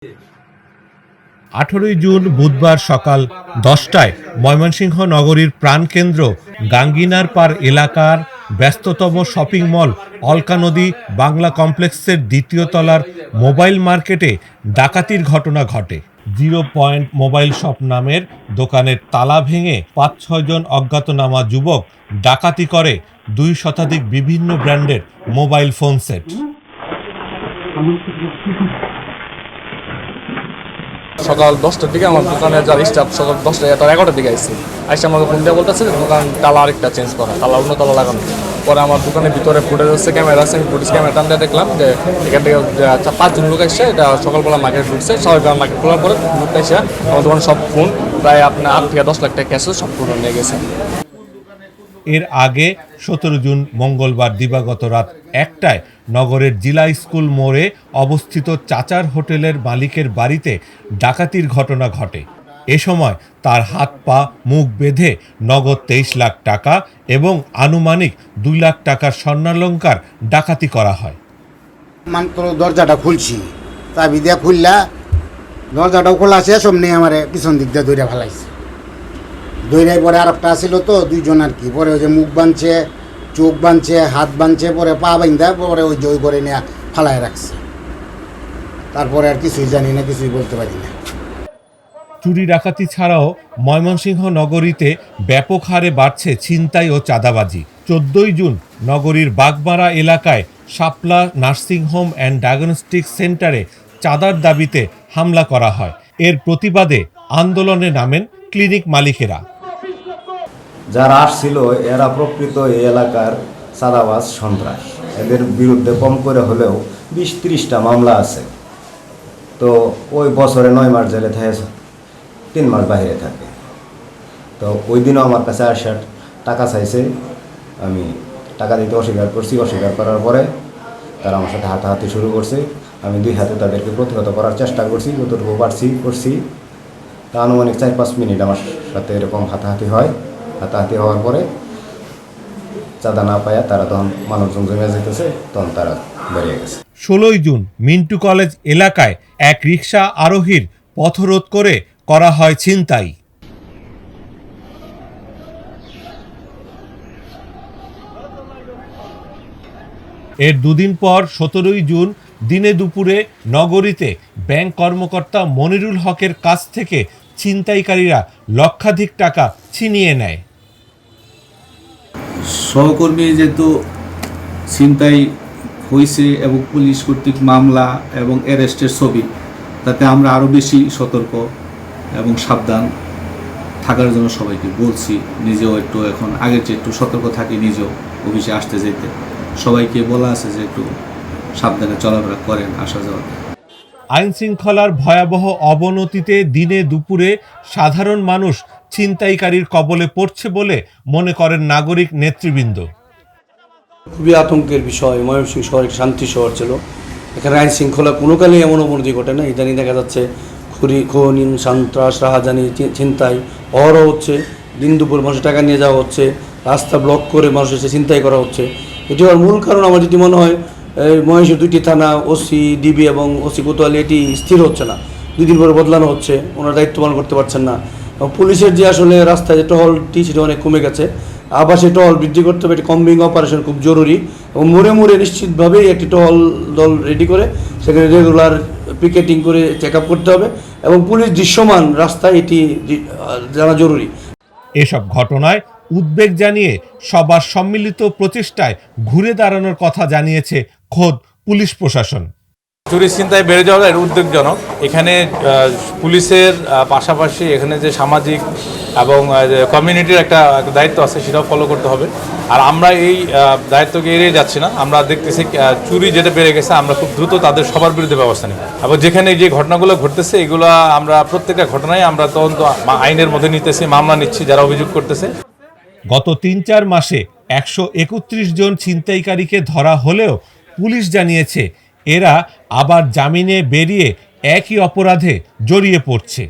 18 June বুধবার সকাল 10টায় ময়মনসিংহ নগরীর প্রাণকেন্দ্র গাঙ্গিনার পার এলাকার ব্যস্ততম শপিং মল অলকা নদী বাংলা কমপ্লেক্সের দ্বিতীয় তলার মোবাইল মার্কেটে ডাকাতির ঘটনা ঘটে। 0 পয়েন্ট মোবাইল শপ নামের দোকানের তালা ভেঙে 5-6 জন অজ্ঞাতনামা যুবক ডাকাতি করে 2 শতাধিক বিভিন্ন ব্র্যান্ডের মোবাইল ফোন সেট। সকাল 10টার দিকে আমার দোকানে যার স্টাফ সকাল 10টা 11টার দিকে আসছে আমাকে ফোন দিয়ে বলতেছে দোকান তালা আরেকটা চেঞ্জ করা, তালা অন্য তালা লাগানো। পরে আমার দোকানের ভিতরে ফুটেজ হচ্ছে, ক্যামেরা আছে, আমি ফুটেজ ক্যামেরা টান দিয়ে দেখলাম যে এখান থেকে 5 জন লোক আসছে। এটা সকালবেলা মার্কেট ঢুকছে, সবাই মার্কেট খোলার পরে লোকটা এসে আমার দোকানে সব ফোন প্রায় আপনার 8 থেকে 10 লাখ টাকা ক্যাশ সব ফোন নিয়ে গেছে। এর আগে 17 জুন মঙ্গলবার দিবাগত রাত 1টায় নগরের জিলা স্কুল মোড়ে অবস্থিত চাচার হোটেলের মালিকের বাড়িতে ডাকাতির ঘটনা ঘটে। এ সময় তার হাত পা মুখ বেঁধে নগদ 23 লাখ টাকা এবং আনুমানিক 2 লাখ টাকার স্বর্ণালংকার ডাকাতি করা হয়। মাত্র দরজাটা খুলছি, চাবি দিয়ে খুললা দরজাটাও খোলা আছে, সামনে আমার পিছন দিক দিয়ে দৌড়ে ফেলাইছে। দৌড়াই পরে আর একটা আসছিল তো 2 জন আর কি, পরে ওই যে মুখ বাঁধছে, চোখ বাঁধছে, হাত বাঁধছে, পরে পা বাঁধা পরে ওই জয় করে নিয়ে ফালায় রাখছে। তারপরে আর কিছুই জানি না, কিছুই বলতে পারি না। চুরি ডাকাতি ছাড়াও ময়মনসিংহ নগরীতে ব্যাপক হারে বাড়ছে ছিনতাই ও চাঁদাবাজি। 14 জুন নগরীর বাগমারা এলাকায় শাপলা নার্সিং হোম অ্যান্ড ডায়াগনস্টিক সেন্টারে চাঁদার দাবিতে হামলা করা হয়। এর প্রতিবাদে আন্দোলনে নামেন ক্লিনিক মালিকেরা। যারা আসছিল এরা প্রকৃত এই এলাকার চাঁদাবাজ সন্ত্রাস, এদের বিরুদ্ধে কম করে হলেও 20-30টা মামলা আছে। তো ওই বছরে 9 মাস জেলে থাকে, 3 মাস বাইরে থাকে। তো ওই দিনও আমার কাছে 60 টাকা চাইছে, আমি টাকা দিতে অস্বীকার করছি। অস্বীকার করার পরে তারা আমার সাথে হাতাহাতি শুরু করছে। আমি 2 হাতে তাদেরকে প্রতিহত করার চেষ্টা করছি, যতটুকু করছি। তা আনুমানিক 4-5 মিনিট আমার সাথে এরকম হাতাহাতি হয়। হাতাহাতি হওয়ার পরে চাঁদা না পায়া তারা তখন মানুষজন জমে যেতেছে, তখন তারা বেরিয়ে গেছে। 16 জুন মিন্টু কলেজ এলাকায় এক রিকশা আরোহীর পথরোধ করে করা হয় ছিনতাই। এর 2 দিন পর 17 জুন দিনে দুপুরে নগরীতে ব্যাংক কর্মকর্তা মনিরুল হকের কাছ থেকে ছিনতাইকারীরা লক্ষাধিক টাকা ছিনিয়ে নেয়। সহকর্মী যেহেতু ছিনতাই হয়েছে এবং পুলিশ কর্তৃক মামলা এবং অ্যারেস্টের ছবি, তাতে আমরা আরও বেশি সতর্ক এবং সাবধান থাকার জন্য সবাইকে বলছি। নিজেও একটু এখন আগের চেয়ে একটু সতর্ক থাকি, নিজেও অফিসে আসতে যেতে সবাইকে বলা আছে যে একটু সাবধানে চলাফেরা করেন আসা যাওয়াতে। আইন শৃঙ্খলার ভয়াবহ অবনতিতে দিনে দুপুরে সাধারণ মানুষ ছিনতাইকারীর কবলে পড়ছে বলে মনে করেন নাগরিক নেতৃবৃন্দ। খুবই আতঙ্কের বিষয়। ময়মনসিংহ শহর একটি শান্তি শহর ছিল, এখানে আইন শৃঙ্খলা কোনো কালেই এমন অবনতি ঘটে না। ইদানিং দেখা যাচ্ছে খুনি, সন্ত্রাস, রাহাজানি, ছিনতাই অহরহ হচ্ছে। দিন দুপুর মানুষের টাকা নিয়ে যাওয়া হচ্ছে, রাস্তা ব্লক করে মানুষের ছিনতাই করা হচ্ছে। এটি হওয়ার মূল কারণ আমার যদি মনে হয় মহেশের 2টি থানা, ওসি, ডিবি এবং ওসি কোতোয়ালি এটি স্থির হচ্ছে না, 2 দিন পরে বদলানো হচ্ছে, ওনারা দায়িত্ব পালন করতে পারছেন না। পুলিশের যে আসলে রাস্তায় যে টহলটি সেটা অনেক কমে গেছে। আবার সেই টহল বৃদ্ধি করতে হবে, এটি কম্বিং অপারেশন খুব জরুরি এবং মোড়ে নিশ্চিতভাবেই একটি টহল দল রেডি করে সেখানে রেগুলার পিকেটিং করে চেক আপ করতে হবে এবং পুলিশ দৃশ্যমান রাস্তায় এটি জানা জরুরি। এসব ঘটনায় উদ্বেগ জানিয়ে সবার সম্মিলিত প্রচেষ্টায় ঘুরে দাঁড়ানোর কথা জানিয়েছে খোদ পুলিশ প্রশাসন। চুরি ছিনতাই বেড়ে যাওয়া এটা উদ্বেগজনক। এখানে পুলিশের পাশাপাশি এখানে যে সামাজিক এবং কমিউনিটির একটা দায়িত্ব আছে, সেটাও ফলো করতে হবে। আর আমরা এই দায়িত্বকে এড়িয়ে যাচ্ছি না। আমরা দেখতেছি চুরি যেটা বেড়ে গেছে, আমরা খুব দ্রুত তাদের সবার বিরুদ্ধে ব্যবস্থা নিই। এবং যেখানে যে ঘটনাগুলো ঘটতেছে এগুলো আমরা প্রত্যেকটা ঘটনায় আমরা তদন্ত আইনের মধ্যে নিতেছি, মামলা নিচ্ছি যারা অভিযোগ করতেছে। গত 3-4 মাসে 131 জন ছিনতাইকারীকে ধরা হলেও পুলিশ জানিয়েছে এরা আবার জামিনে বেরিয়ে একই অপরাধে জড়িয়ে পড়ছে।